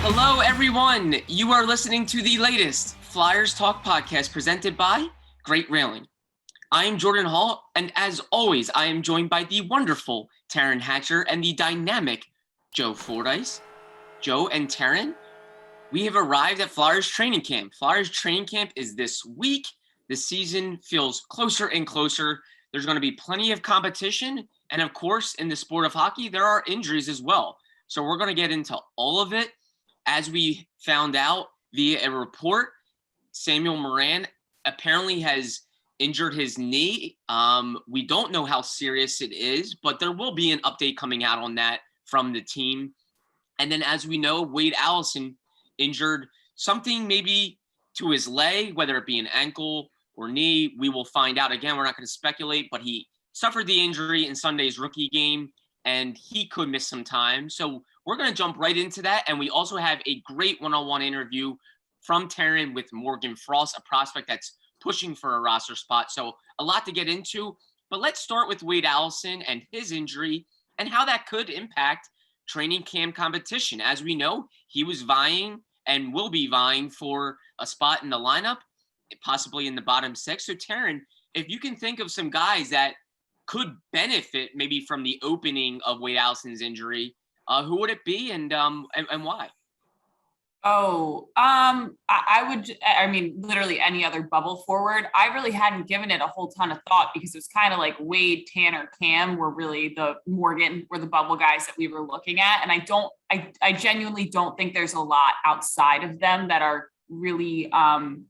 Hello, everyone. You are listening to the latest Flyers Talk podcast presented by Great Railing. I am Jordan Hall, and as always, I am joined by the wonderful Taryn Hatcher and the dynamic Joe Fordyce. Joe and Taryn, we have arrived at Flyers training camp. Flyers training camp is this week. The season feels closer and closer. There's going to be plenty of competition, and of course, in the sport of hockey, there are injuries as well. So we're going to get into all of it. As we found out via a report, Samuel Morin apparently has injured his knee. We don't know how serious it is, but there will be an update coming out on that from the team. And then as we know, Wade Allison injured something maybe to his leg, whether it be an ankle or knee. We will find out. Again, we're not going to speculate, but he suffered the injury in Sunday's rookie game, and he could miss some time. So we're going to jump right into that. And we also have a great one-on-one interview from Taryn with Morgan Frost, a prospect that's pushing for a roster spot. So a lot to get into. But let's start with Wade Allison and his injury and how that could impact training camp competition. As we know, he was vying and will be vying for a spot in the lineup, possibly in the bottom six. So Taryn, if you can think of some guys that could benefit maybe from the opening of Wade Allison's injury, who would it be and why? I mean, literally any other bubble forward. I really hadn't given it a whole ton of thought because it was kind of like Wade, Tanner, Cam were really the bubble guys that we were looking at. And I genuinely don't think there's a lot outside of them that are really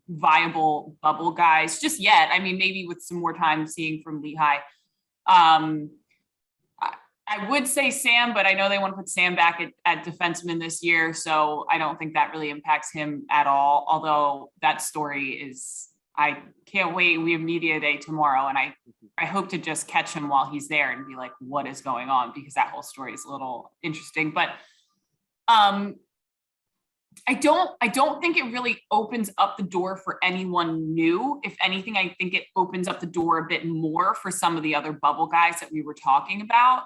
viable bubble guys just yet. I mean, maybe with some more time seeing from Lehigh. I would say Sam, but I know they want to put Sam back at defenseman this year, so I don't think that really impacts him at all. Although that story is, I can't wait. We have media day tomorrow, and I hope to just catch him while he's there and be like, what is going on? Because that whole story is a little interesting. But I don't think it really opens up the door for anyone new. If anything, I think it opens up the door a bit more for some of the other bubble guys that we were talking about.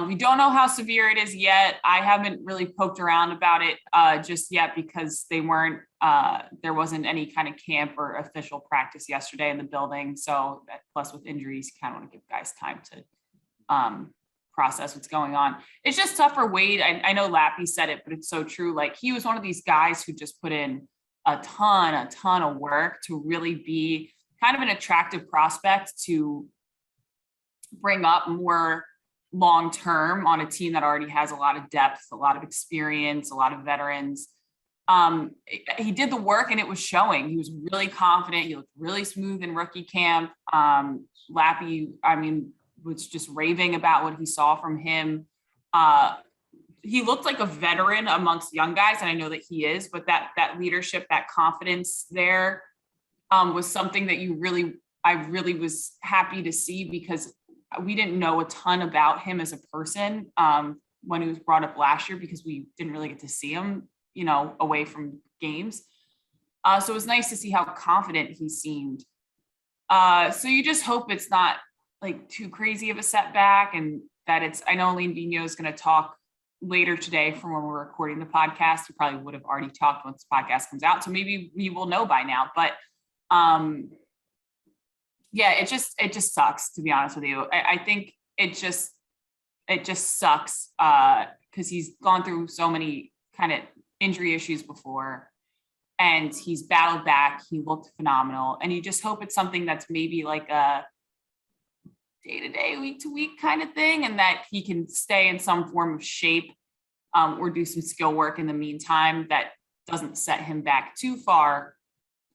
We don't know how severe it is yet. I haven't really poked around about it just yet because there wasn't any kind of camp or official practice yesterday in the building. So plus with injuries, you kind of want to give guys time to process what's going on. It's just tough for Wade. I know Lappy said it, but it's so true. Like he was one of these guys who just put in a ton of work to really be kind of an attractive prospect to bring up more long-term on a team that already has a lot of depth, a lot of experience, a lot of veterans. He did the work and it was showing. He was really confident. He looked really smooth in rookie camp. Lappy, I mean, was just raving about what he saw from him. He looked like a veteran amongst young guys, and I know that he is, but that leadership, that confidence there was something that I really was happy to see because we didn't know a ton about him as a person when he was brought up last year because we didn't really get to see him, away from games. So it was nice to see how confident he seemed. So you just hope it's not like too crazy of a setback and that I know Lean Vino is going to talk later today from when we're recording the podcast. He probably would have already talked once the podcast comes out. So maybe we will know by now, but yeah, it just sucks, to be honest with you. I think it just sucks because he's gone through so many kind of injury issues before and he's battled back. He looked phenomenal. And you just hope it's something that's maybe like a day-to-day, week-to-week kind of thing and that he can stay in some form of shape or do some skill work in the meantime that doesn't set him back too far.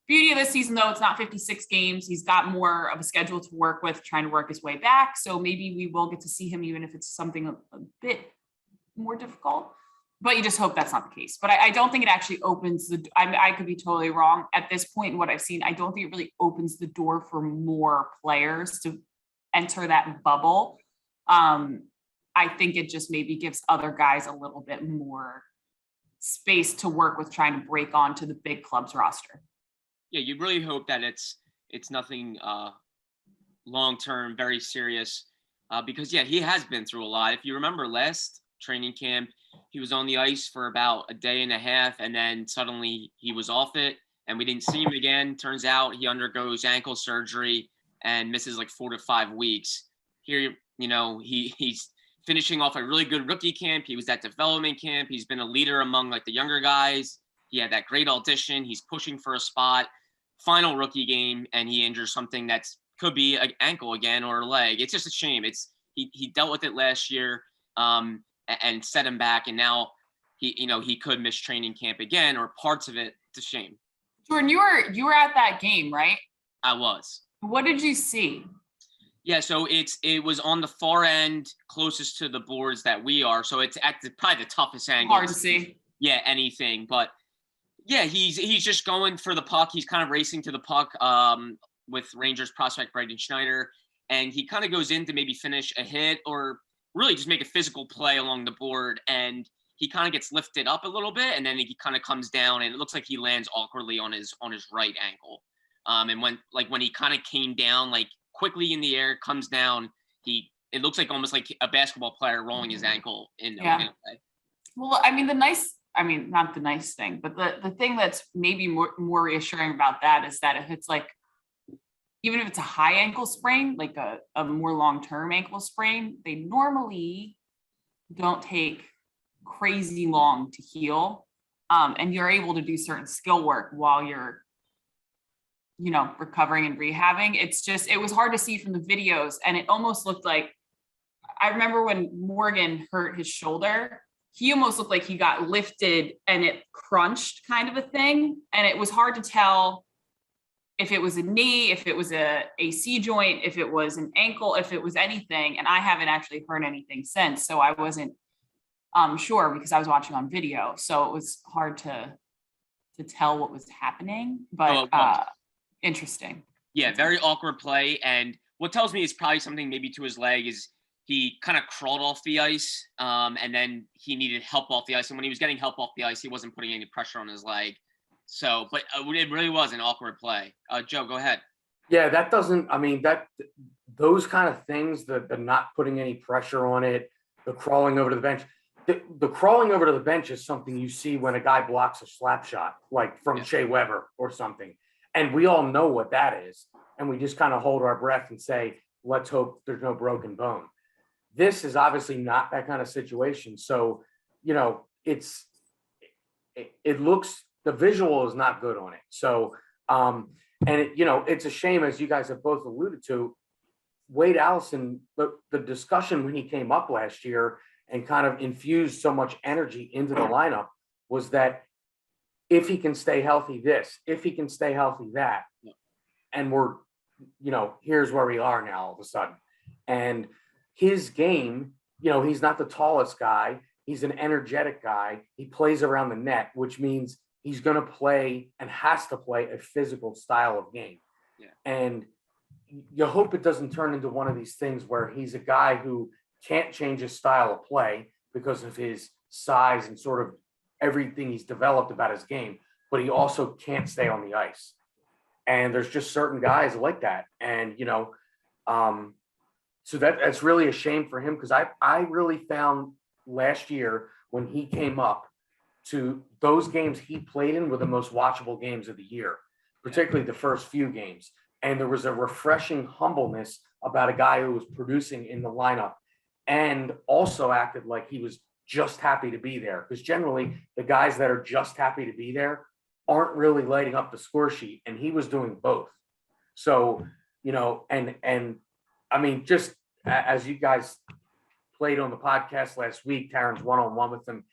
Beauty of this season, though, it's not 56 games. He's got more of a schedule to work with, trying to work his way back. So maybe we will get to see him, even if it's something a bit more difficult. But you just hope that's not the case. But I don't think it actually opens I could be totally wrong. At this point in what I've seen, I don't think it really opens the door for more players to enter that bubble. I think it just maybe gives other guys a little bit more space to work with trying to break onto the big club's roster. Yeah, you really hope that it's nothing long-term, very serious, because, yeah, he has been through a lot. If you remember last training camp. He was on the ice for about a day and a half, and then suddenly he was off it, and we didn't see him again. Turns out he undergoes ankle surgery and misses like 4 to 5 weeks. Here, he's finishing off a really good rookie camp. He was at development camp. He's been a leader among like the younger guys. He had that great audition. He's pushing for a spot. Final rookie game, and he injures something that's could be an ankle again or a leg. It's just a shame. He dealt with it last year and set him back, and now he could miss training camp again or parts of it. It's a shame. Jordan, you were at that game, right? I was. What did you see? Yeah, so it was on the far end, closest to the boards that we are. So it's at probably the toughest angle. Hard to see. Yeah, anything, but yeah, he's just going for the puck. He's kind of racing to the puck with Rangers prospect Braden Schneider, and he kind of goes in to maybe finish a hit or really just make a physical play along the board, and he kind of gets lifted up a little bit, and then he kind of comes down, and it looks like he lands awkwardly on his right ankle. And when he kind of came down like quickly in the air, comes down, it looks like almost like a basketball player rolling his ankle in a way. Well, I mean, not the nice thing, but the thing that's maybe more reassuring about that is that if it's like, even if it's a high ankle sprain, like a more long-term ankle sprain, they normally don't take crazy long to heal. And you're able to do certain skill work while you're, recovering and rehabbing. It was hard to see from the videos, and it almost looked like, I remember when Morgan hurt his shoulder, he almost looked like he got lifted and it crunched kind of a thing. And it was hard to tell if it was a knee, if it was a AC joint, if it was an ankle, if it was anything. And I haven't actually heard anything since. So I wasn't sure because I was watching on video. So it was hard to tell what was happening, but interesting. Yeah, very awkward play. And what tells me is probably something maybe to his leg is he kind of crawled off the ice, and then he needed help off the ice. And when he was getting help off the ice, he wasn't putting any pressure on his leg. So, but it really was an awkward play. Joe, go ahead. Yeah, those kind of things, the not putting any pressure on it, the crawling over to the bench. The crawling over to the bench is something you see when a guy blocks a slap shot, like from Shea Weber or something. And we all know what that is. And we just kind of hold our breath and say, let's hope there's no broken bone. This is obviously not that kind of situation. So, it looks, the visual is not good on it. So, it's a shame, as you guys have both alluded to, Wade Allison, the discussion when he came up last year and kind of infused so much energy into the lineup was that if he can stay healthy, if he can stay healthy, that, and we're, here's where we are now all of a sudden. And his game, he's not the tallest guy. He's an energetic guy. He plays around the net, which means he's going to play and has to play a physical style of game. Yeah. And you hope it doesn't turn into one of these things where he's a guy who can't change his style of play because of his size and sort of everything he's developed about his game, but he also can't stay on the ice. And there's just certain guys like that. And, so that's really a shame for him, because I really found last year when he came up to those games he played in were the most watchable games of the year, particularly the first few games. And there was a refreshing humbleness about a guy who was producing in the lineup and also acted like he was just happy to be there. Because generally the guys that are just happy to be there aren't really lighting up the score sheet. And he was doing both. So, and I mean, just as you guys played on the podcast last week, Taryn's one-on-one with him,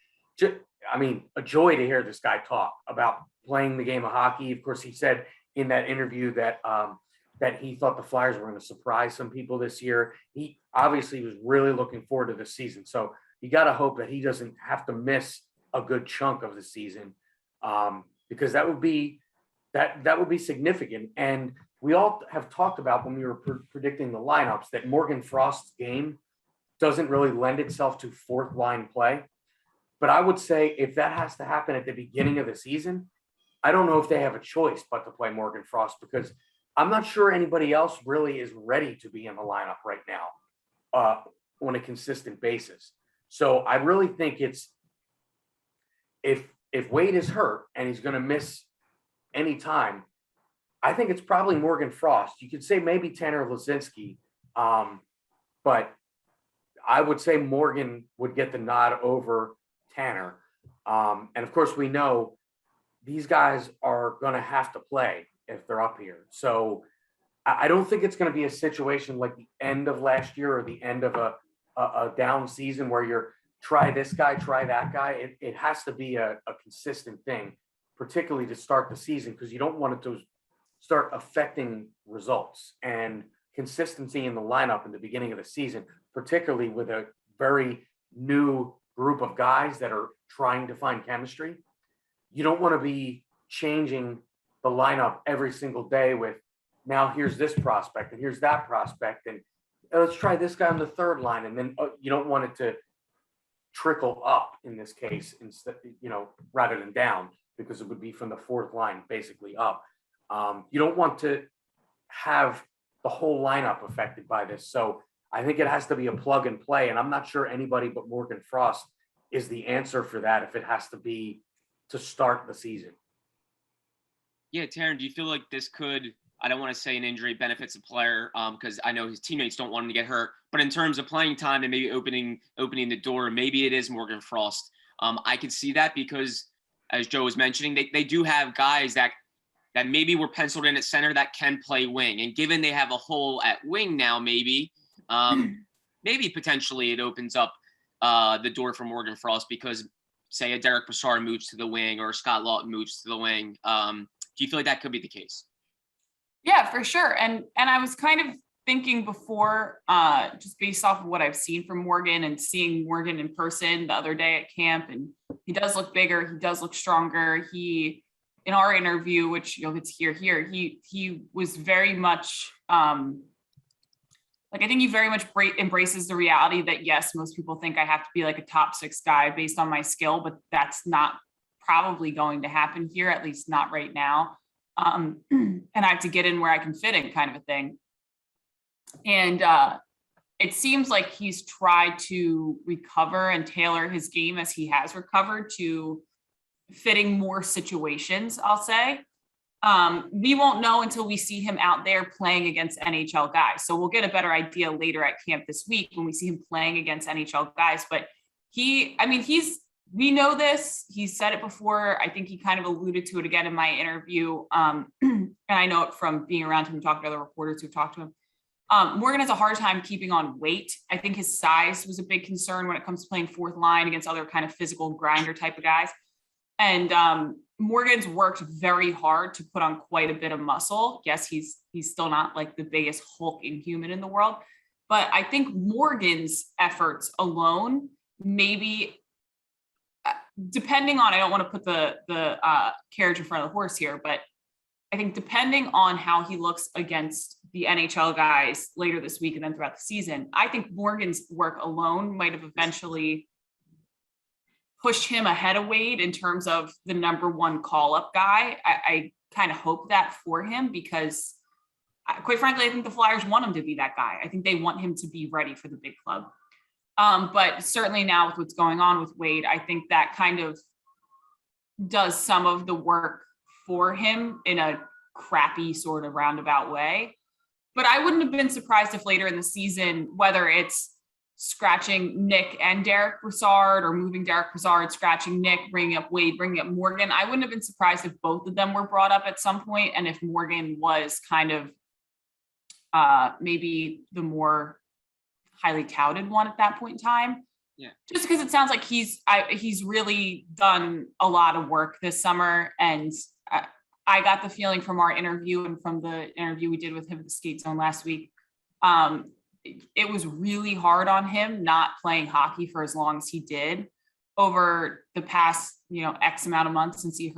a joy to hear this guy talk about playing the game of hockey. Of course, he said in that interview that he thought the Flyers were going to surprise some people this year. He obviously was really looking forward to this season. So you got to hope that he doesn't have to miss a good chunk of the season, because that would be significant. And we all have talked about when we were predicting the lineups that Morgan Frost's game doesn't really lend itself to fourth line play. But I would say if that has to happen at the beginning of the season, I don't know if they have a choice but to play Morgan Frost, because I'm not sure anybody else really is ready to be in the lineup right now on a consistent basis. So I really think it's if Wade is hurt and he's going to miss any time, I think it's probably Morgan Frost. You could say maybe Tanner Laczynski, but I would say Morgan would get the nod over Tanner. And of course, we know these guys are going to have to play if they're up here. So I don't think it's going to be a situation like the end of last year or the end of a down season where you're try this guy, try that guy. It has to be a consistent thing, particularly to start the season, because you don't want it to start affecting results and consistency in the lineup in the beginning of the season, particularly with a very new group of guys that are trying to find chemistry. You don't want to be changing the lineup every single day with now here's this prospect and here's that prospect and let's try this guy on the third line. And then you don't want it to trickle up in this case instead, rather than down, because it would be from the fourth line basically up. You don't want to have the whole lineup affected by this. So I think it has to be a plug and play. And I'm not sure anybody but Morgan Frost is the answer for that if it has to be to start the season. Yeah, Taryn, do you feel like this could, I don't want to say an injury benefits a player because I know his teammates don't want him to get hurt, but in terms of playing time and maybe opening the door, maybe it is Morgan Frost. I could see that because, as Joe was mentioning, they do have guys that maybe were penciled in at center that can play wing. And given they have a hole at wing now, maybe potentially it opens up the door for Morgan Frost because, say, a Derek Brassard moves to the wing or Scott Lawton moves to the wing. Do you feel like that could be the case? Yeah, for sure. And I was kind of thinking before, just based off of what I've seen from Morgan and seeing Morgan in person the other day at camp, and he does look bigger. He does look stronger. He, in our interview, which you'll get to hear here, he was very much, I think he very much embraces the reality that, yes, most people think I have to be like a top 6 guy based on my skill, but that's not probably going to happen here, at least not right now. And I have to get in where I can fit in, kind of a thing. And it seems like he's tried to recover and tailor his game as he has recovered to fitting more situations, I'll say. We won't know until we see him out there playing against NHL guys. So we'll get a better idea later at camp this week when we see him playing against NHL guys. But we know this. He said it before. I think he kind of alluded to it again in my interview. And I know it from being around him and talking to other reporters who've talked to him. Morgan has a hard time keeping on weight. I think his size was a big concern when it comes to playing fourth line against other kind of physical grinder type of guys. And Morgan's worked very hard to put on quite a bit of muscle. Yes, he's still not like the biggest hulking human in the world, but I think Morgan's efforts alone, maybe depending on, I don't want to put the carriage in front of the horse here, but I think depending on how he looks against the NHL guys later this week and then throughout the season, I think Morgan's work alone might have eventually pushed him ahead of Wade in terms of the number one call-up guy. I kind of hope that for him because, quite frankly, I think the Flyers want him to be that guy. I think they want him to be ready for the big club. But certainly now with what's going on with Wade, I think that kind of does some of the work for him in a crappy sort of roundabout way. But I wouldn't have been surprised if later in the season, whether it's scratching Nick and Derek Brassard or moving Derek Brassard, scratching Nick, bringing up Wade, bringing up Morgan, I wouldn't have been surprised if both of them were brought up at some point and if Morgan was kind of maybe the more highly touted one at that point in time. Yeah. Just because it sounds like he's really done a lot of work this summer. And I got the feeling from our interview and from the interview we did with him at the Skate Zone last week, it was really hard on him not playing hockey for as long as he did over the past, X amount of months since he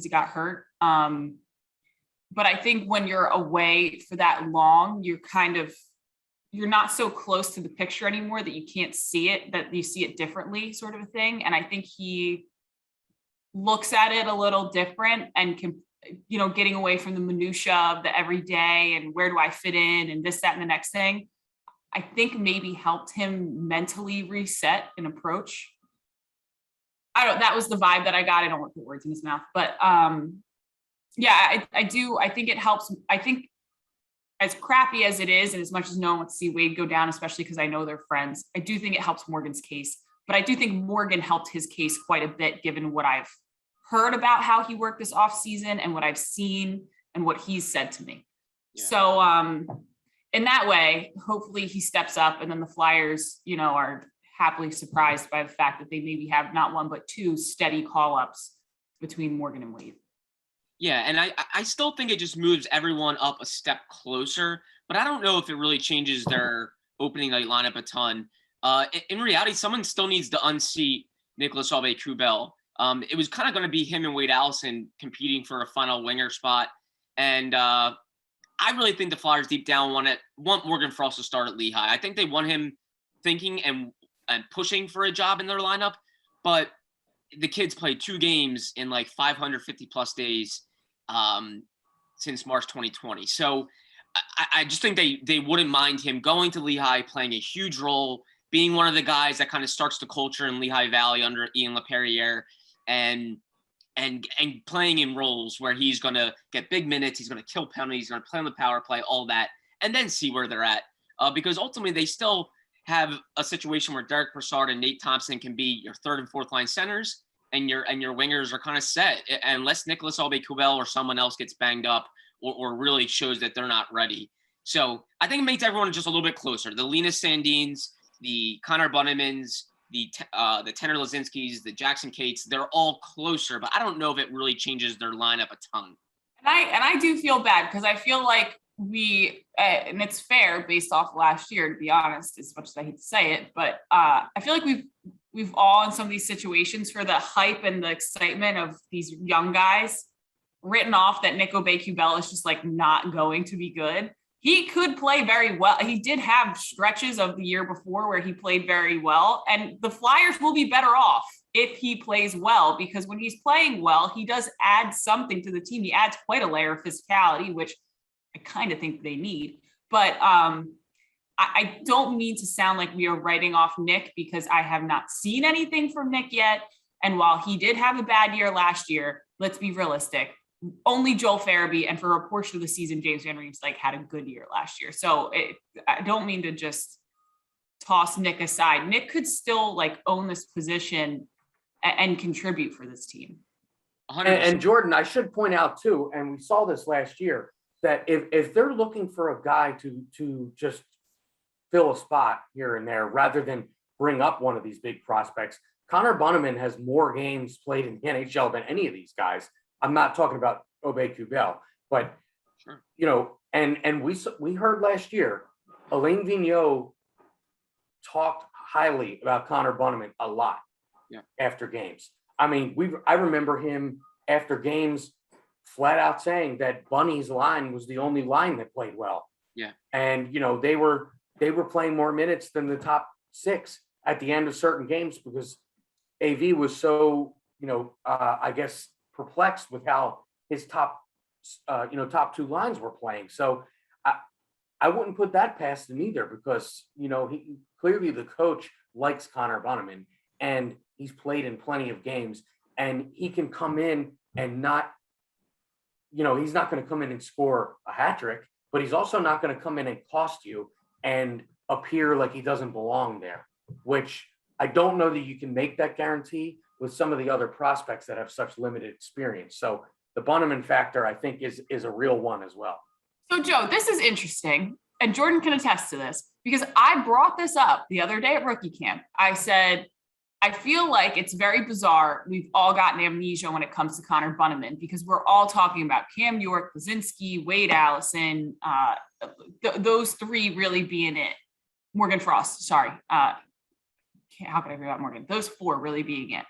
got hurt. But I think when you're away for that long, you're not so close to the picture anymore that you can't see it, that you see it differently, sort of a thing. And I think he looks at it a little different and can, getting away from the minutia of the everyday and where do I fit in and this, that, and the next thing. I think maybe helped him mentally reset and approach. That was the vibe that I got. I don't want to put words in his mouth, but yeah, I do. I think it helps. I think as crappy as it is, and as much as no one wants to see Wade go down, especially because I know they're friends, I do think it helps Morgan's case. But I do think Morgan helped his case quite a bit, given what I've heard about how he worked this offseason and what I've seen and what he's said to me. Yeah. So in that way, hopefully he steps up, and then the Flyers, are happily surprised by the fact that they maybe have not one, but two steady call-ups between Morgan and Wade. Yeah, and I still think it just moves everyone up a step closer, but I don't know if it really changes their opening night lineup a ton. In reality, someone still needs to unseat Nicolas Aube-Kubel. It was kind of going to be him and Wade Allison competing for a final winger spot, and I really think the Flyers deep down want Morgan Frost to start at Lehigh. I think they want him thinking and pushing for a job in their lineup, but the kid's played 2 games in like 550 plus days since March 2020. So I just think they wouldn't mind him going to Lehigh, playing a huge role, being one of the guys that kind of starts the culture in Lehigh Valley under Ian LaPerriere, and playing in roles where he's going to get big minutes, he's going to kill penalties, he's going to play on the power play, all that, and then see where they're at. Because ultimately they still have a situation where Derek Brassard and Nate Thompson can be your third and fourth line centers, and your wingers are kind of set, unless Nicolas Aube-Kubel or someone else gets banged up or really shows that they're not ready. So I think it makes everyone just a little bit closer. The Linus Sandins, the Connor Bunnamans, the Tanner Lazinskis, the Jackson Cates, they're all closer, but I don't know if it really changes their lineup a ton. And I do feel bad, because I feel like we, and it's fair based off last year, to be honest, as much as I hate to say it, but I feel like we've all in some of these situations, for the hype and the excitement of these young guys, written off that Nick Aube-Kubel is just like not going to be good. He could play very well. He did have stretches of the year before where he played very well, and the Flyers will be better off if he plays well, because when he's playing well, he does add something to the team. He adds quite a layer of physicality, which I kind of think they need. But I don't mean to sound like we are writing off Nick, because I have not seen anything from Nick yet. And while he did have a bad year last year, let's be realistic. Only Joel Farabee, and for a portion of the season, James Van Riemsdyk had a good year last year. So I don't mean to just toss Nick aside. Nick could still own this position and contribute for this team. And Jordan, I should point out too, and we saw this last year, that if they're looking for a guy to just fill a spot here and there, rather than bring up one of these big prospects, Connor Bunnaman has more games played in the NHL than any of these guys. I'm not talking about Aube-Kubel, but sure. And we heard last year, Alain Vigneault talked highly about Connor Bunnaman a lot after games. I mean, I remember him after games flat out saying that Bunny's line was the only line that played well. Yeah. And, they were playing more minutes than the top 6 at the end of certain games, because AV was so, I guess, perplexed with how his top 2 lines were playing. So I wouldn't put that past him either, because, he clearly, the coach likes Connor Bunnaman, and he's played in plenty of games, and he can come in and not, he's not going to come in and score a hat trick, but he's also not going to come in and cost you and appear like he doesn't belong there, which I don't know that you can make that guarantee with some of the other prospects that have such limited experience. So the Bunnaman factor, I think, is a real one as well. So Joe, this is interesting, and Jordan can attest to this, because I brought this up the other day at rookie camp. I said, I feel like it's very bizarre. We've all gotten amnesia when it comes to Connor Bunnaman, because we're all talking about Cam York, Lazinski, Wade Allison, those 3 really being it. Morgan Frost, sorry. How could I forget about Morgan? Those 4 really being it.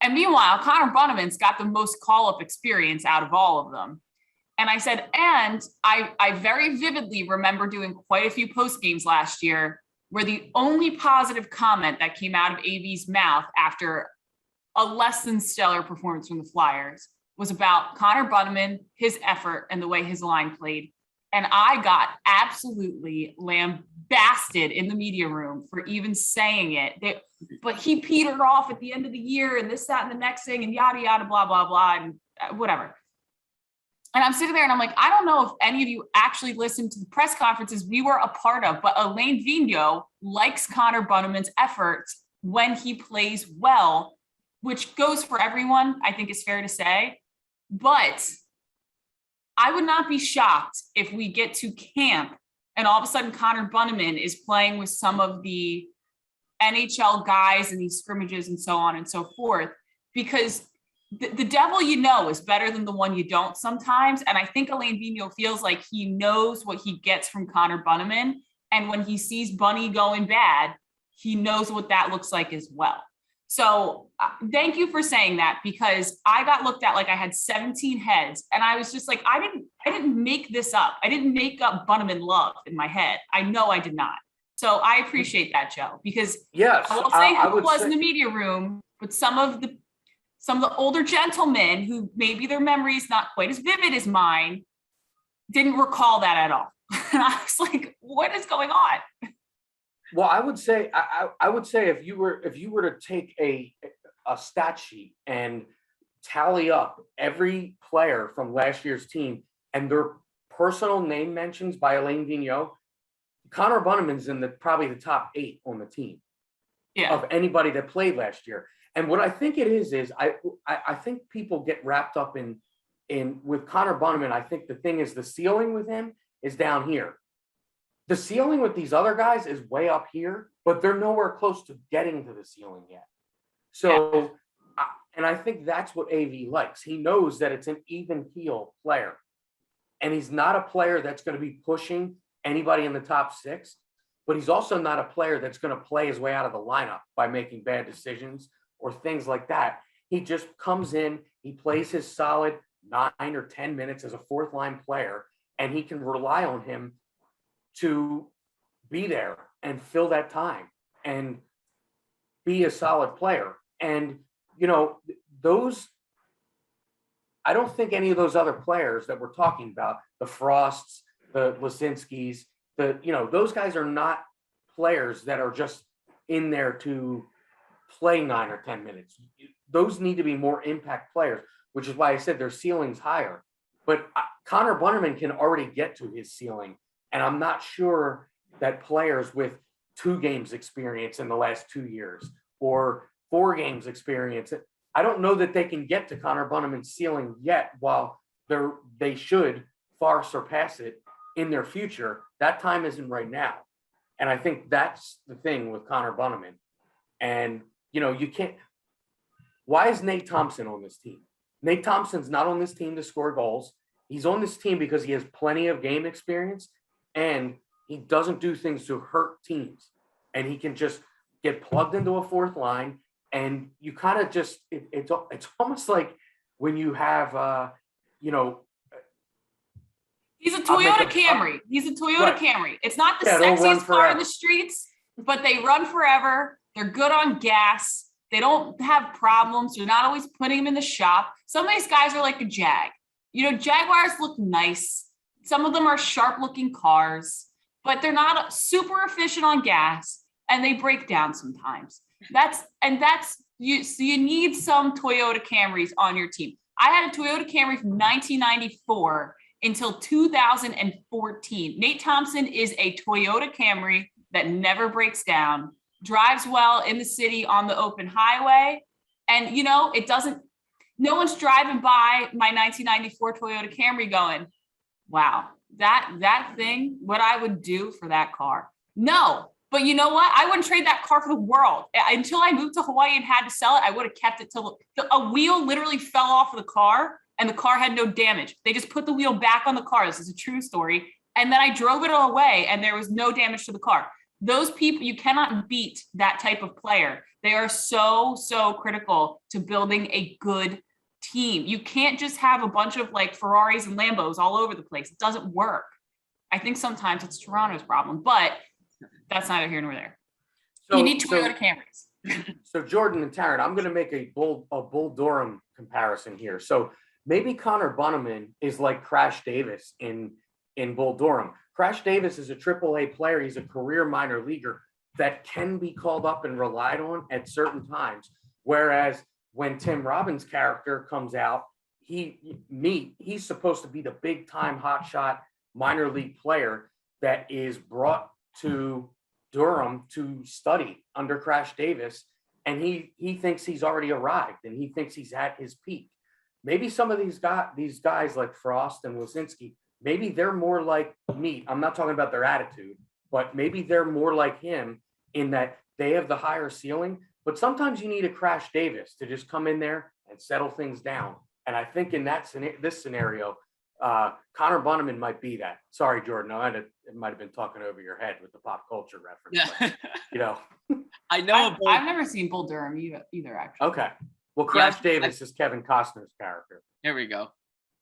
And meanwhile, Connor Bunnaman's got the most call-up experience out of all of them. And I said, and I very vividly remember doing quite a few post games last year where the only positive comment that came out of AV's mouth after a less than stellar performance from the Flyers was about Connor Bunnaman, his effort, and the way his line played. And I got absolutely lambasted blasted in the media room for even saying it. But he petered off at the end of the year and this, that, and the next thing and yada, yada, blah, blah, blah, and whatever. And I'm sitting there and I'm like, I don't know if any of you actually listened to the press conferences we were a part of, but Elaine Vigneault likes Connor Bunnaman's efforts when he plays well, which goes for everyone, I think is fair to say. But I would not be shocked if we get to camp and all of a sudden Connor Bunnaman is playing with some of the NHL guys in these scrimmages and so on and so forth, because the devil you know is better than the one you don't sometimes. And I think Elaine Vigneault feels like he knows what he gets from Connor Bunnaman. And when he sees Bunny going bad, he knows what that looks like as well. So thank you for saying that, because I got looked at like I had 17 heads and I was just like, I didn't make this up. I didn't make up Bunnaman love in my head. I know I did not. So I appreciate that, Joe, because yes, I won't say who it was in the media room, but some of the older gentlemen who maybe their memory is not quite as vivid as mine didn't recall that at all. And I was like, what is going on? Well, I would say if you were to take a stat sheet and tally up every player from last year's team and their personal name mentions by Elaine Vigneault, Connor Bunnaman's in probably the top 8 on the team of anybody that played last year. And what I think it is I think people get wrapped up in with Connor Bunnaman. I think the thing is the ceiling with him is down here. The ceiling with these other guys is way up here, but they're nowhere close to getting to the ceiling yet. So, and I think that's what AV likes. He knows that it's an even keel player. And he's not a player that's going to be pushing anybody in the top 6, but he's also not a player that's going to play his way out of the lineup by making bad decisions or things like that. He just comes in, he plays his solid 9 or 10 minutes as a 4th line player, and he can rely on him to be there and fill that time and be a solid player. And, you know, I don't think any of those other players that we're talking about, the Frosts, the Lisinskis, those guys are not players that are just in there to play 9 or 10 minutes. Those need to be more impact players, which is why I said their ceiling's higher. But Connor Bunnaman can already get to his ceiling. And I'm not sure that players with 2 games experience in the last 2 years or 4 games experience, I don't know that they can get to Connor Bunnaman's ceiling yet, while they should far surpass it in their future. That time isn't right now. And I think that's the thing with Connor Bunnaman. And, you can't. Why is Nate Thompson on this team? Nate Thompson's not on this team to score goals. He's on this team because he has plenty of game experience and he doesn't do things to hurt teams. And he can just get plugged into a 4th line. And you kind of just, it's almost like when you have, He's a Toyota Camry. He's a Toyota Camry. It's not the sexiest car in the streets, but they run forever. They're good on gas. They don't have problems. You're not always putting them in the shop. Some of these guys are like a Jag. Jaguars look nice. Some of them are sharp-looking cars, but they're not super efficient on gas, and they break down sometimes. You need some Toyota Camrys on your team. I had a Toyota Camry from 1994 until 2014. Nate Thompson is a Toyota Camry that never breaks down, drives well in the city on the open highway. And, no one's driving by my 1994 Toyota Camry going, wow, that thing, what I would do for that car. No, but you know what? I wouldn't trade that car for the world. Until I moved to Hawaii and had to sell it, I would have kept it till a wheel literally fell off of the car and the car had no damage. They just put the wheel back on the car. This is a true story. And then I drove it away and there was no damage to the car. Those people, you cannot beat that type of player. They are so, so critical to building a good team. You can't just have a bunch of like Ferraris and Lambos all over the place. It doesn't work. I think sometimes it's Toronto's problem, but that's neither here nor there. You need Toyota Camrys. So Jordan and Taryn, I'm going to make a Bull Durham comparison here. So maybe Connor Bunnaman is like Crash Davis in Bull Durham. Crash Davis is a AAA player. He's a career minor leaguer that can be called up and relied on at certain times. Whereas when Tim Robbins' character comes out, he's supposed to be the big time hotshot minor league player that is brought to Durham to study under Crash Davis. And he thinks he's already arrived and he thinks he's at his peak. Maybe some of these guys like Frost and Wasinski, maybe they're more like Meat. I'm not talking about their attitude, but maybe they're more like him in that they have the higher ceiling. But sometimes you need a Crash Davis to just come in there and settle things down. And I think in this scenario, Connor Bunnaman might be that. Sorry, Jordan. It might have been talking over your head with the pop culture reference. Yeah. But, I know. I've never seen Bull Durham either, actually. Okay. Well, Crash Davis is Kevin Costner's character. There we go.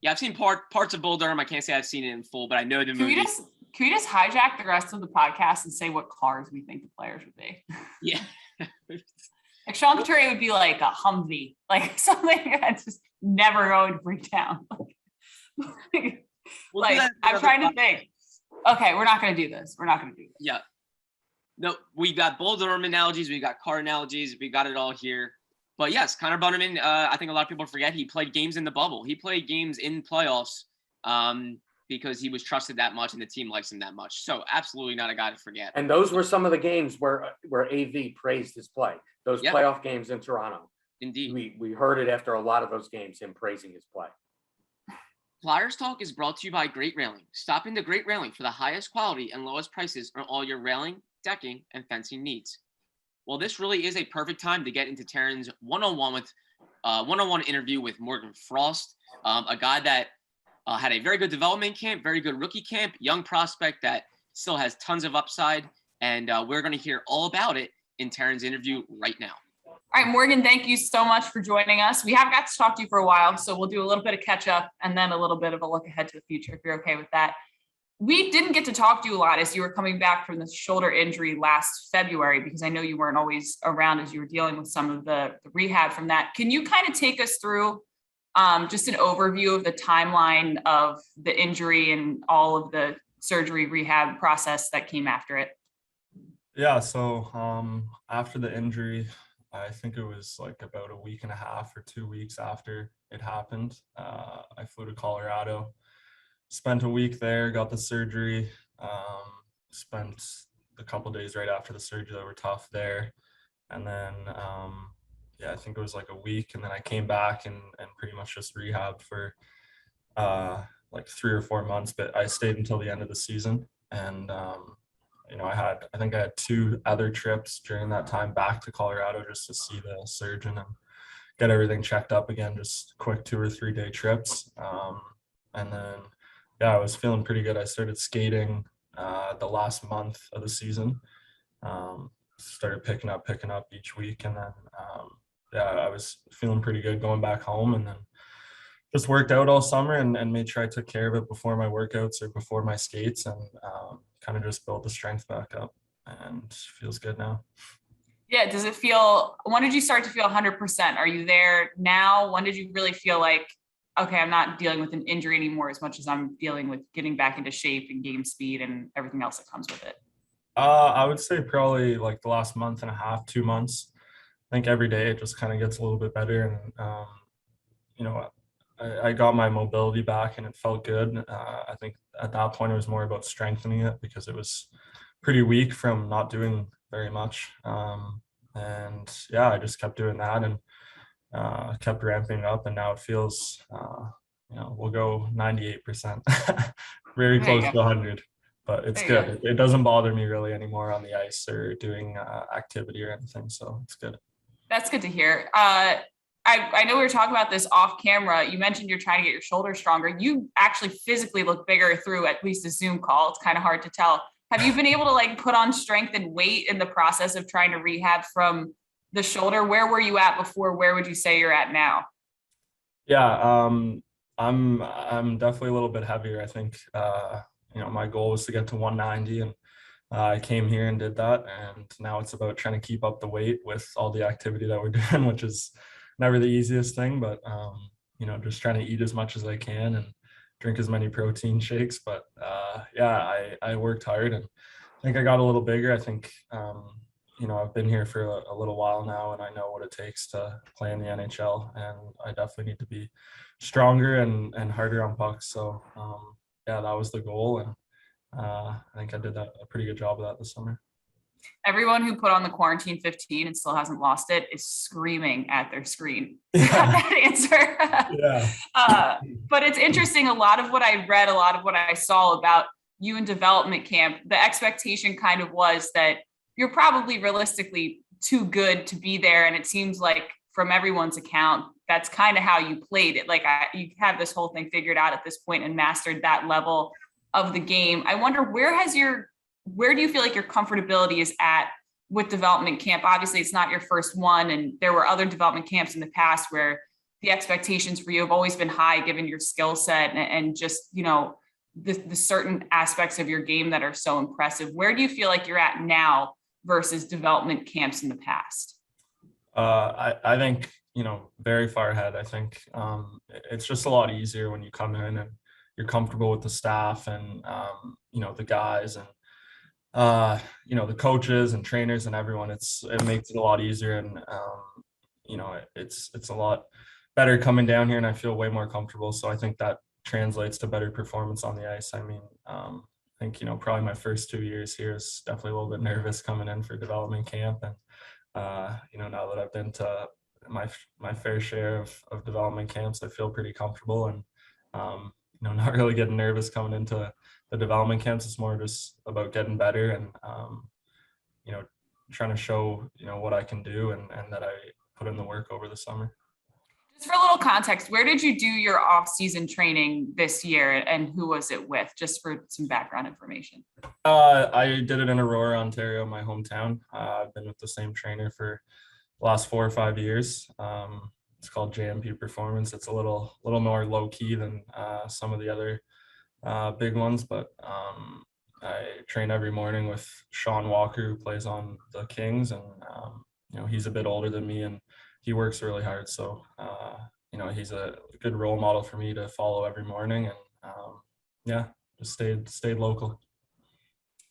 Yeah, I've seen parts of Bull Durham. I can't say I've seen it in full, but I know the movie. Can we just hijack the rest of the podcast and say what cars we think the players would be? Yeah. Like Sean Couturier would be like a Humvee, like something that's just never going to break down. I'm trying to think. Okay, we're not going to do this. Yeah. No, we got Bull Durham analogies. We got car analogies. We got it all here. But yes, Connor Bunnaman, I think a lot of people forget he played games in the bubble. He played games in playoffs because he was trusted that much and the team likes him that much. So absolutely not a guy to forget. And those were some of the games where AV praised his play. Those playoff games in Toronto. Indeed. We heard it after a lot of those games, him praising his play. Flyers Talk is brought to you by Great Railing. Stop into Great Railing for the highest quality and lowest prices on all your railing, decking, and fencing needs. Well, this really is a perfect time to get into Taryn's one-on-one interview with Morgan Frost, a guy that had a very good development camp, very good rookie camp, young prospect that still has tons of upside, and we're going to hear all about it in Taryn's interview right now. All right, Morgan, thank you so much for joining us. We have got to talk to you for a while, so we'll do a little bit of catch up and then a little bit of a look ahead to the future, if you're okay with that. We didn't get to talk to you a lot as you were coming back from the shoulder injury last February, because I know you weren't always around as you were dealing with some of the rehab from that. Can you kind of take us through just an overview of the timeline of the injury and all of the surgery rehab process that came after it? Yeah, so after the injury, I think it was like about a week and a half or 2 weeks after it happened, I flew to Colorado, spent a week there, got the surgery, spent a couple days right after the surgery that were tough there. And then, I think it was like a week. And then I came back and pretty much just rehabbed for like 3 or 4 months, but I stayed until the end of the season. And, I think I had 2 other trips during that time back to Colorado just to see the surgeon and get everything checked up again, just quick 2 or 3 day trips. And then, I was feeling pretty good. I started skating the last month of the season. Started picking up each week. And then, I was feeling pretty good going back home, and then just worked out all summer and made sure I took care of it before my workouts or before my skates, and kind of just built the strength back up, and feels good now. Yeah. When did you start to feel 100%? Are you there now? When did you really feel like, okay, I'm not dealing with an injury anymore as much as I'm dealing with getting back into shape and game speed and everything else that comes with it? I would say probably like the last month and a half, 2 months. I think every day it just kind of gets a little bit better. And, I got my mobility back and it felt good. I think at that point it was more about strengthening it because it was pretty weak from not doing very much. I just kept doing that and kept ramping up, and now it feels, we'll go 98%, very close to 100, but it's good. It doesn't bother me really anymore on the ice or doing activity or anything. So it's good. That's good to hear. I know we were talking about this off camera. You mentioned you're trying to get your shoulder stronger. You actually physically look bigger through at least a Zoom call. It's kind of hard to tell. Have you been able to put on strength and weight in the process of trying to rehab from the shoulder? Where were you at before? Where would you say you're at now? Yeah, I'm definitely a little bit heavier. I think, my goal was to get to 190, and I came here and did that. And now it's about trying to keep up the weight with all the activity that we're doing, which is never the easiest thing, but just trying to eat as much as I can and drink as many protein shakes. But yeah, I worked hard, and I think I got a little bigger. I think I've been here for a little while now, and I know what it takes to play in the NHL, and I definitely need to be stronger and harder on pucks. So yeah, that was the goal, and I think I did a pretty good job of that this summer. Everyone who put on the quarantine 15 and still hasn't lost it is screaming at their screen. Yeah. That answer. Yeah. But it's interesting. A lot of what I read, a lot of what I saw about you in development camp, the expectation kind of was that you're probably realistically too good to be there. And it seems like from everyone's account, that's kind of how you played it. Like you have this whole thing figured out at this point and mastered that level of the game. I wonder, where do you feel like your comfortability is at with development camp? Obviously, it's not your first one, and there were other development camps in the past where the expectations for you have always been high given your skill set and just, the certain aspects of your game that are so impressive. Where do you feel like you're at now versus development camps in the past? I think, very far ahead. I think it's just a lot easier when you come in and you're comfortable with the staff and, the guys and, the coaches and trainers and everyone. It makes it a lot easier, and it's a lot better coming down here, and I feel way more comfortable. So I think that translates to better performance on the ice. I mean, I think probably my first 2 years here is definitely a little bit nervous coming in for development camp, and now that I've been to my fair share of development camps, I feel pretty comfortable, and not really getting nervous coming into the development camps. It's more just about getting better and trying to show what I can do and that I put in the work over the summer. Just for a little context, where did you do your off-season training this year, and who was it with? Just for some background information. I did it in Aurora, Ontario, my hometown. I've been with the same trainer for the last 4 or 5 years. It's called JMP Performance. It's a little more low key than some of the other big ones, but I train every morning with Sean Walker, who plays on the Kings, and he's a bit older than me, and he works really hard. So he's a good role model for me to follow every morning, and just stayed local.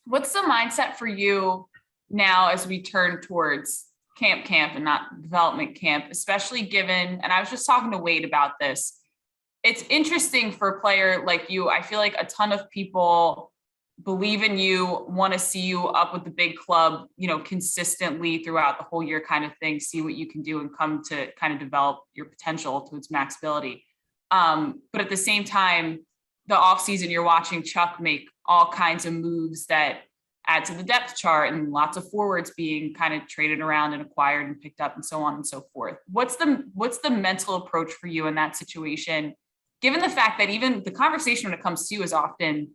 What's the mindset for you now as we turn towards camp and not development camp, especially given, and I was just talking to Wade about this, it's interesting for a player like you. I feel like a ton of people believe in you, want to see you up with the big club, consistently throughout the whole year kind of thing, see what you can do and come to kind of develop your potential to its max ability. But at the same time, the offseason, you're watching Chuck make all kinds of moves that add to the depth chart, and lots of forwards being kind of traded around and acquired and picked up and so on and so forth. What's the mental approach for you in that situation, given the fact that even the conversation when it comes to you is often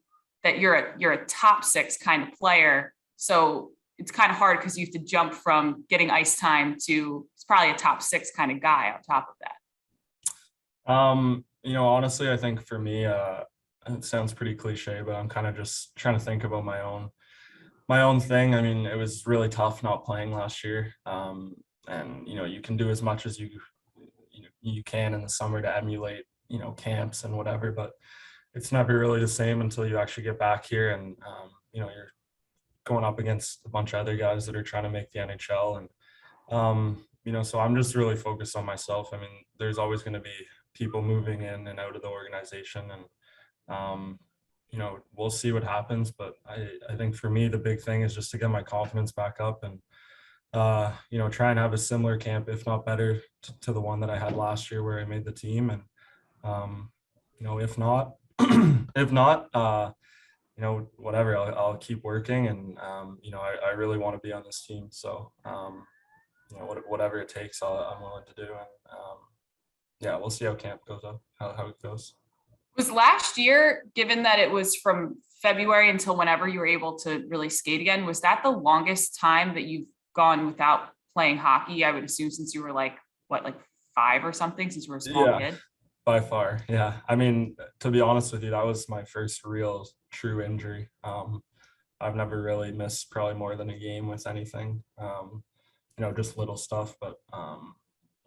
that you're a top 6 kind of player. So it's kind of hard because you have to jump from getting ice time to it's probably a top 6 kind of guy on top of that. Honestly, I think for me, it sounds pretty cliche, but I'm kind of just trying to think about my own thing. I mean, it was really tough not playing last year. And you can do as much as you can in the summer to emulate, camps and whatever, but it's never really the same until you actually get back here and, you're going up against a bunch of other guys that are trying to make the NHL. And, so I'm just really focused on myself. I mean, there's always going to be people moving in and out of the organization, and, we'll see what happens. But I think for me, the big thing is just to get my confidence back up and, try and have a similar camp, if not better, to the one that I had last year where I made the team. And, if not, whatever, I'll keep working. And, I really want to be on this team. So, whatever it takes, I'm willing to do. And, we'll see how camp goes up, how it goes. Was last year, given that it was from February until whenever you were able to really skate again, was that the longest time that you've gone without playing hockey? I would assume, since you were like 5 or something, since you were a small kid. By far. Yeah. I mean, to be honest with you, that was my first real true injury. I've never really missed probably more than a game with anything, just little stuff, but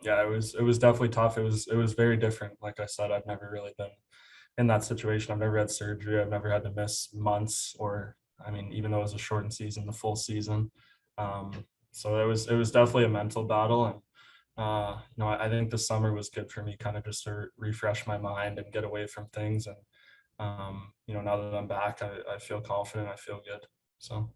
it was definitely tough. It was very different. Like I said, I've never really been in that situation. I've never had surgery. I've never had to miss months, or I mean, even though it was a shortened season, the full season. So it was definitely a mental battle. And I think the summer was good for me, kind of just to refresh my mind and get away from things. And now that I'm back, I feel confident. I feel good. So.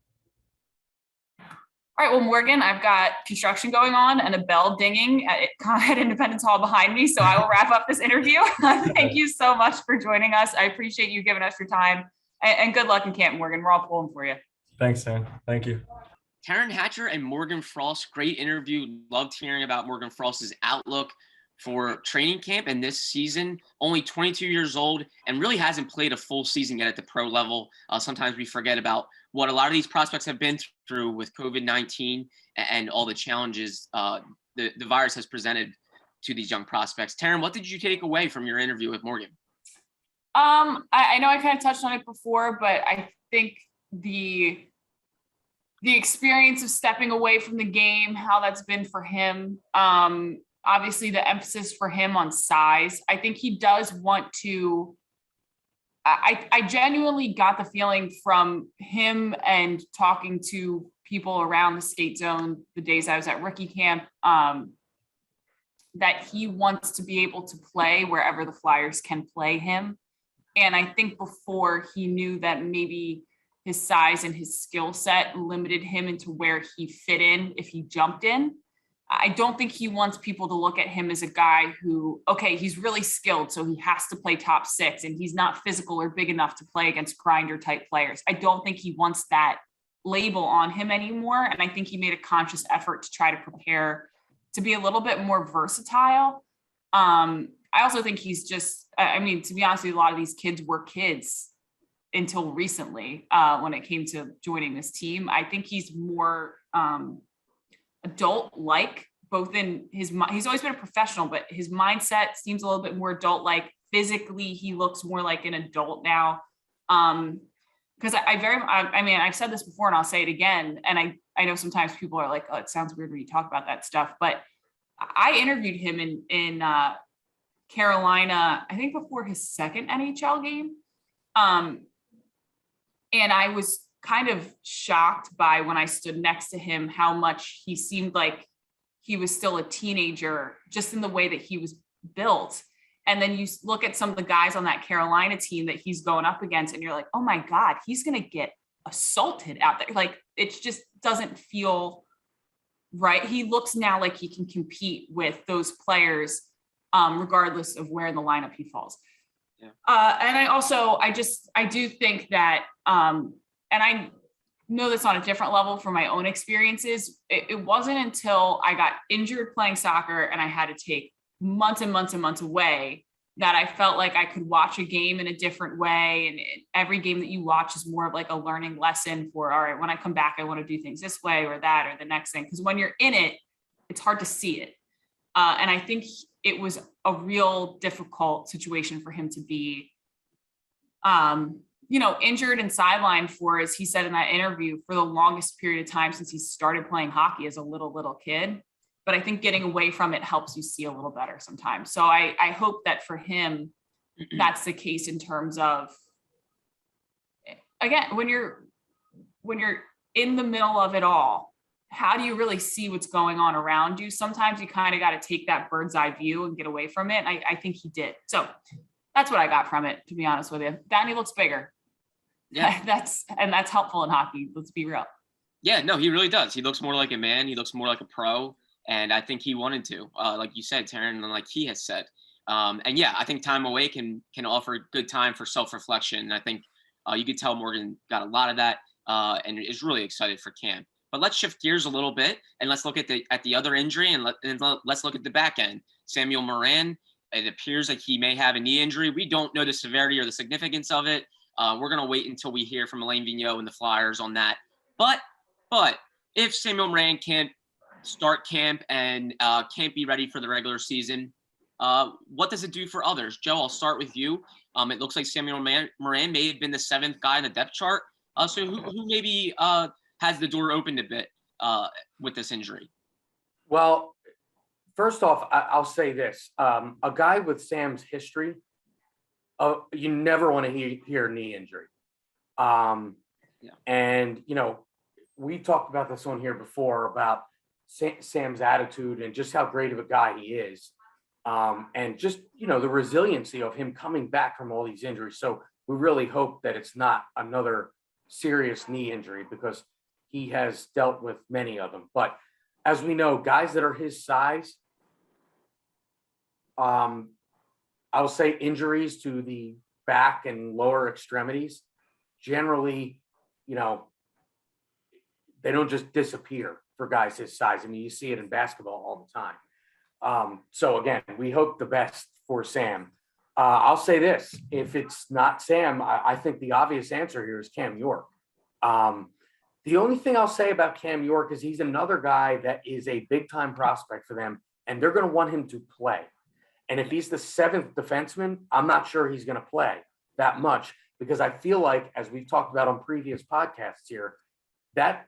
All right, well, Morgan, I've got construction going on and a bell dinging at Independence Hall behind me, so I will wrap up this interview. Thank you so much for joining us. I appreciate you giving us your time, and good luck in camp, Morgan. We're all pulling for you. Thanks, Sam. Thank you. Taryn Hatcher and Morgan Frost, great interview. Loved hearing about Morgan Frost's outlook for training camp and this season. Only 22 years old and really hasn't played a full season yet at the pro level. Sometimes we forget about what a lot of these prospects have been through with COVID-19 and all the challenges the virus has presented to these young prospects. Taryn, what did you take away from your interview with Morgan? I know I kind of touched on it before, but I think the experience of stepping away from the game, how that's been for him. Obviously the emphasis for him on size. I think he does want to, I genuinely got the feeling from him and talking to people around the skate zone the days I was at rookie camp, that he wants to be able to play wherever the Flyers can play him. And I think before he knew that maybe his size and his skill set limited him into where he fit in if he jumped in. I don't think he wants people to look at him as a guy who, okay, he's really skilled, so he has to play top six, and he's not physical or big enough to play against grinder type players. I don't think he wants that label on him anymore. And I think he made a conscious effort to try to prepare to be a little bit more versatile. I also think he's just, to be honest with you, a lot of these kids were kids until recently when it came to joining this team. I think he's more adult-like, both in he's always been a professional, but his mindset seems a little bit more adult-like. Physically, he looks more like an adult now. Because I've said this before and I'll say it again. And I know sometimes people are like, oh, it sounds weird when you talk about that stuff, but I interviewed him in Carolina, I think before his second NHL game. And I was kind of shocked by, when I stood next to him, how much he seemed like he was still a teenager, just in the way that he was built. And then you look at some of the guys on that Carolina team that he's going up against, and you're like, oh my God, he's going to get assaulted out there. Like, it just doesn't feel right. He looks now like he can compete with those players, regardless of where in the lineup he falls. Yeah. And I do think that, and I know that's on a different level from my own experiences. It wasn't until I got injured playing soccer and I had to take months and months and months away that I felt like I could watch a game in a different way. And every game that you watch is more of like a learning lesson for, all right, when I come back, I want to do things this way or that, or the next thing. Because when you're in it, it's hard to see it. And I think it was a real difficult situation for him to be, injured and sidelined for, as he said in that interview, for the longest period of time since he started playing hockey as a little kid. But I think getting away from it helps you see a little better sometimes. So I hope that for him, that's the case in terms of, again, when you're in the middle of it all, how do you really see what's going on around you? Sometimes you kind of got to take that bird's eye view and get away from it. And I think he did. So that's what I got from it, to be honest with you. Danny looks bigger. Yeah, that's helpful in hockey. Let's be real. Yeah, no, he really does. He looks more like a man. He looks more like a pro. And I think he wanted to, like you said, Taryn, and like he has said. And yeah, I think time away can offer good time for self-reflection. And I think you could tell Morgan got a lot of that and is really excited for camp. But let's shift gears a little bit and let's look at the other injury and let's look at the back end. Samuel Morin, it appears like he may have a knee injury. We don't know the severity or the significance of it. We're going to wait until we hear from Alain Vigneault and the Flyers on that. But if Samuel Morin can't start camp and can't be ready for the regular season, what does it do for others? Joe, I'll start with you. It looks like Samuel Morin may have been the seventh guy in the depth chart. So who maybe has the door opened a bit with this injury? Well, first off, I'll say this. A guy with Sam's history you never want to hear knee injury. And, we talked about this on here before about Sam's attitude and just how great of a guy he is. And just, the resiliency of him coming back from all these injuries. So we really hope that it's not another serious knee injury because he has dealt with many of them. But as we know, guys that are his size, I will say injuries to the back and lower extremities, generally, they don't just disappear for guys his size. I mean, you see it in basketball all the time. So again, we hope the best for Sam. I'll say this, if it's not Sam, I think the obvious answer here is Cam York. The only thing I'll say about Cam York is he's another guy that is a big time prospect for them, and they're going to want him to play. And if he's the 7th defenseman, I'm not sure he's going to play that much because I feel like, as we've talked about on previous podcasts here, that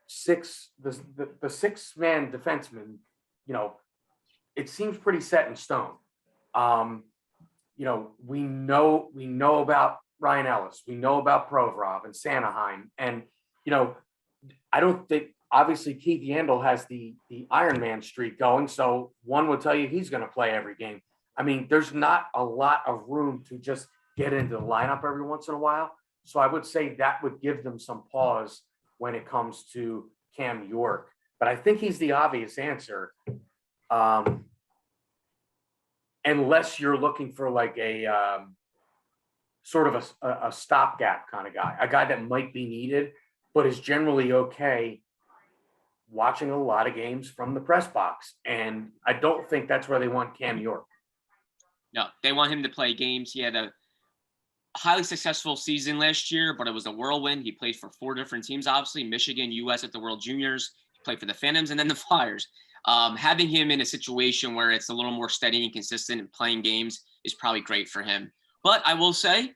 the 6-man defenseman, it seems pretty set in stone. We know about Ryan Ellis, we know about Provorov and Sanaheim, and I don't think, obviously Keith Yandel has the Iron Man streak going, so one would tell you he's going to play every game. I mean, there's not a lot of room to just get into the lineup every once in a while. So I would say that would give them some pause when it comes to Cam York. But I think he's the obvious answer. Unless you're looking for like a sort of a stopgap kind of guy, a guy that might be needed, but is generally okay watching a lot of games from the press box. And I don't think that's where they want Cam York. No, they want him to play games. He had a highly successful season last year, but it was a whirlwind. He played for 4 different teams, obviously, Michigan, US at the World Juniors. He played for the Phantoms and then the Flyers. Having him in a situation where it's a little more steady and consistent and playing games is probably great for him. But I will say,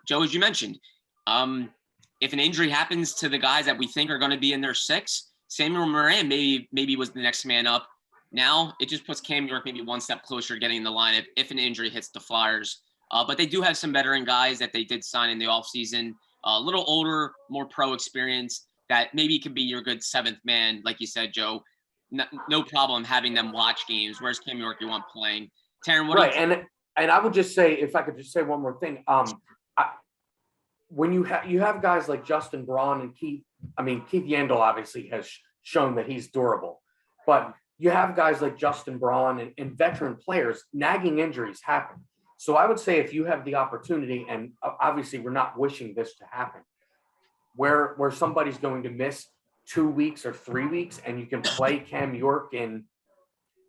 Joe, as you mentioned, if an injury happens to the guys that we think are going to be in their 6, Samuel Morin maybe was the next man up. Now it just puts Cam York maybe one step closer to getting in the lineup if an injury hits the Flyers. But they do have some veteran guys that they did sign in the offseason, a little older, more pro experience that maybe could be your good 7th man, like you said, Joe. No problem having them watch games. Where's Cam York you want playing? Taryn, what? Right, and I would just say, if I could just say one more thing, when you have guys like Justin Braun and Keith Yandel obviously has shown that he's durable, but you have guys like Justin Braun and veteran players, nagging injuries happen. So I would say if you have the opportunity, and obviously we're not wishing this to happen, where somebody's going to miss 2 weeks or 3 weeks and you can play Cam York in,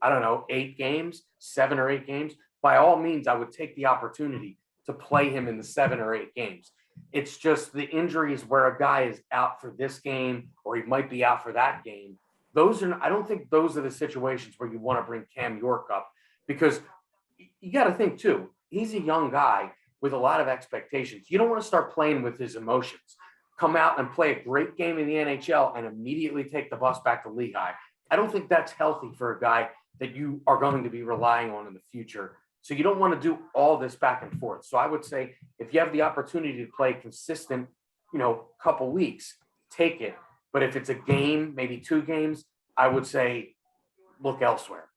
8 games, 7 or 8 games, by all means, I would take the opportunity to play him in the 7 or 8 games. It's just the injuries where a guy is out for this game or he might be out for that game. I don't think those are the situations where you want to bring Cam York up, because you got to think too, he's a young guy with a lot of expectations. You don't want to start playing with his emotions. Come out and play a great game in the NHL and immediately take the bus back to Lehigh. I don't think that's healthy for a guy that you are going to be relying on in the future. So you don't want to do all this back and forth. So I would say if you have the opportunity to play consistent, couple weeks, take it. But if it's a game, maybe 2 games, I would say look elsewhere.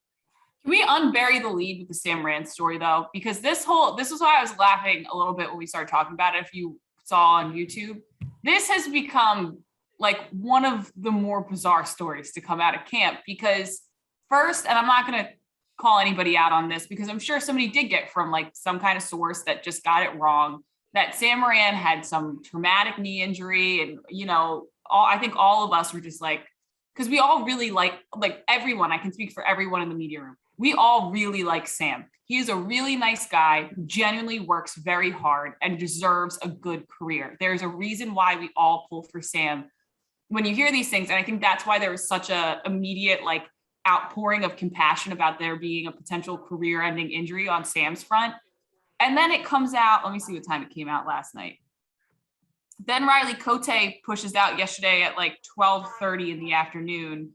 Can we unbury the lead with the Sam Rand story though? Because this is why I was laughing a little bit when we started talking about it. If you saw on YouTube, this has become like one of the more bizarre stories to come out of camp, because first, and I'm not going to call anybody out on this because I'm sure somebody did get from like some kind of source that just got it wrong, that Sam Morin had some traumatic knee injury. And, I think all of us were just like, because we all really like everyone, I can speak for everyone in the media room. We all really like Sam. He is a really nice guy who genuinely works very hard and deserves a good career. There's a reason why we all pull for Sam when you hear these things. And I think that's why there was such a immediate outpouring of compassion about there being a potential career-ending injury on Sam's front. And then it comes out, let me see what time it came out last night. Then Riley Cote pushes out yesterday at 12:30 in the afternoon,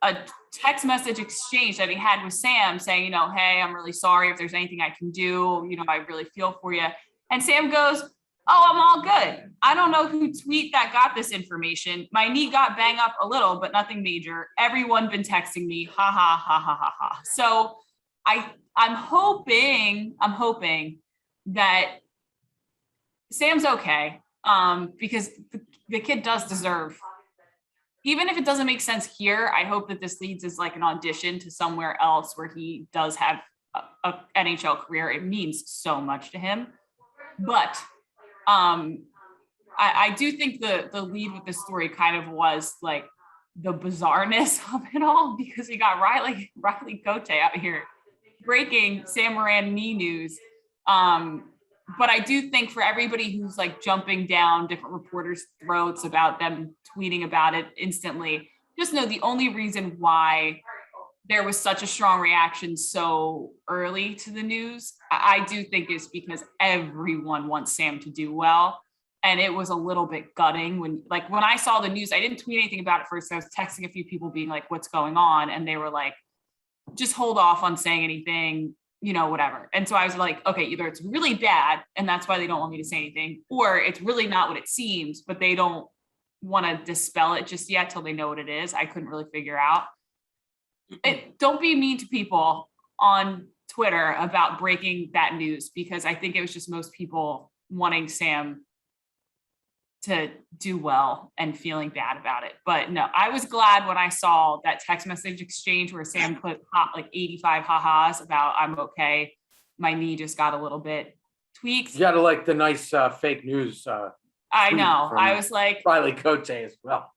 a text message exchange that he had with Sam saying, hey, I'm really sorry if there's anything I can do. I really feel for you. And Sam goes, oh, I'm all good. I don't know who tweet that got this information. My knee got banged up a little, but nothing major. Everyone been texting me. Ha ha ha ha ha ha. So I'm hoping that Sam's okay. Because the kid does deserve, even if it doesn't make sense here, I hope that this leads as like an audition to somewhere else where he does have a NHL career. It means so much to him. But I do think the lead with this story kind of was like the bizarreness of it all, because we got Riley Cote out here breaking Sam Morin knee news. But I do think for everybody who's like jumping down different reporters' throats about them tweeting about it instantly, just know the only reason why there was such a strong reaction so early to the news, I do think is because everyone wants Sam to do well. And it was a little bit gutting when I saw the news, I didn't tweet anything about it first. I was texting a few people being like, what's going on? And they were like, just hold off on saying anything, whatever. And so I was like, okay, either it's really bad and that's why they don't want me to say anything, or it's really not what it seems, but they don't want to dispel it just yet till they know what it is. I couldn't really figure out. Don't be mean to people on Twitter about breaking that news, because I think it was just most people wanting Sam to do well and feeling bad about it. But no, I was glad when I saw that text message exchange where Sam put 85 ha-has about I'm okay. My knee just got a little bit tweaked. You got to like the nice fake news. I know. I was like Riley Cote as well.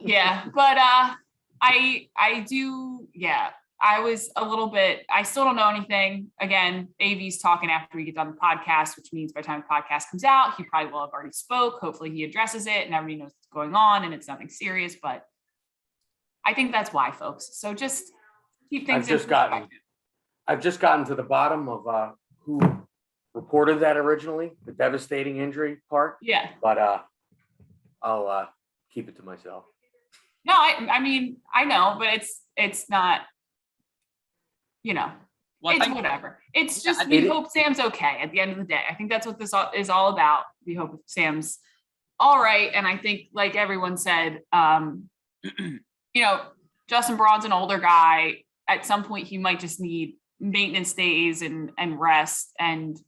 Yeah, but I do. Yeah, I was a little bit, I still don't know anything. Again, AV's talking after we get done the podcast, which means by the time the podcast comes out, he probably will have already spoke. Hopefully he addresses it and everybody knows what's going on and it's nothing serious, but I think that's why, folks. So just keep things I've just gotten to the bottom of who reported that originally, the devastating injury part. Yeah. But I'll keep it to myself. No, I mean, I know, but it's not, it's whatever. It's just, we hope Sam's okay at the end of the day. I think that's what this is all about. We hope Sam's all right. And I think, like everyone said, Justin Braun's an older guy. At some point, he might just need maintenance days and rest. And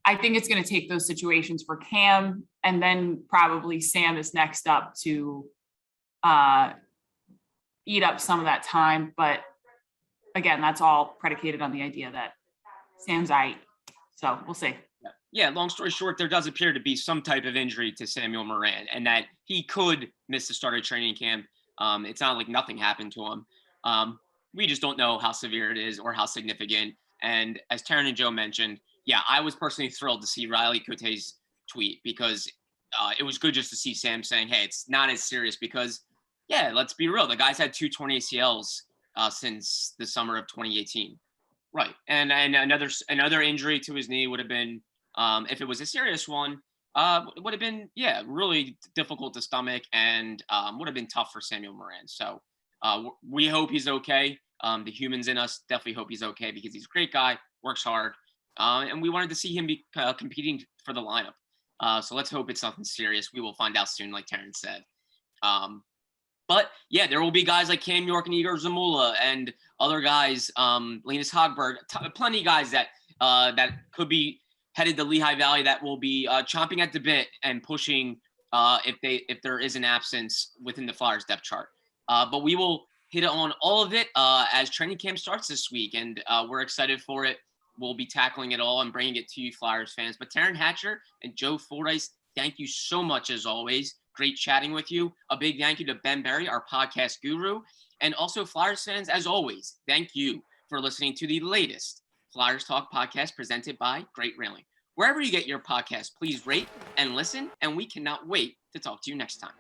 I think it's going to take those situations for Cam, and then probably Sam is next up to eat up some of that time. But again, that's all predicated on the idea that Sam's aight. So we'll see. Yeah, long story short, there does appear to be some type of injury to Samuel Morin, and that he could miss the start of training camp. It's not like nothing happened to him. We just don't know how severe it is or how significant. And as Taryn and Joe mentioned, yeah, I was personally thrilled to see Riley Cote's tweet, because it was good just to see Sam saying, hey, it's not as serious, because, yeah, let's be real. The guy's had 2 torn ACLs since the summer of 2018. Right. And another injury to his knee would have been, if it was a serious one, would have been, really difficult to stomach, and would have been tough for Samuel Morin. So we hope he's okay. The humans in us definitely hope he's okay, because he's a great guy, works hard, and we wanted to see him be competing for the lineup. So let's hope it's nothing serious. We will find out soon, like Taryn said. But yeah, there will be guys like Cam York and Igor Zamula and other guys, Linus Hogberg, plenty of guys that could be headed to Lehigh Valley that will be chomping at the bit and pushing if there is an absence within the Flyers depth chart. But we will hit on all of it as training camp starts this week, and we're excited for it. We'll be tackling it all and bringing it to you Flyers fans. But Taryn Hatcher and Joe Fordyce, thank you so much as always. Great chatting with you. A big thank you to Ben Berry, our podcast guru. And also Flyers fans, as always, thank you for listening to the latest Flyers Talk podcast presented by Great Railing. Wherever you get your podcast, please rate and listen, and we cannot wait to talk to you next time.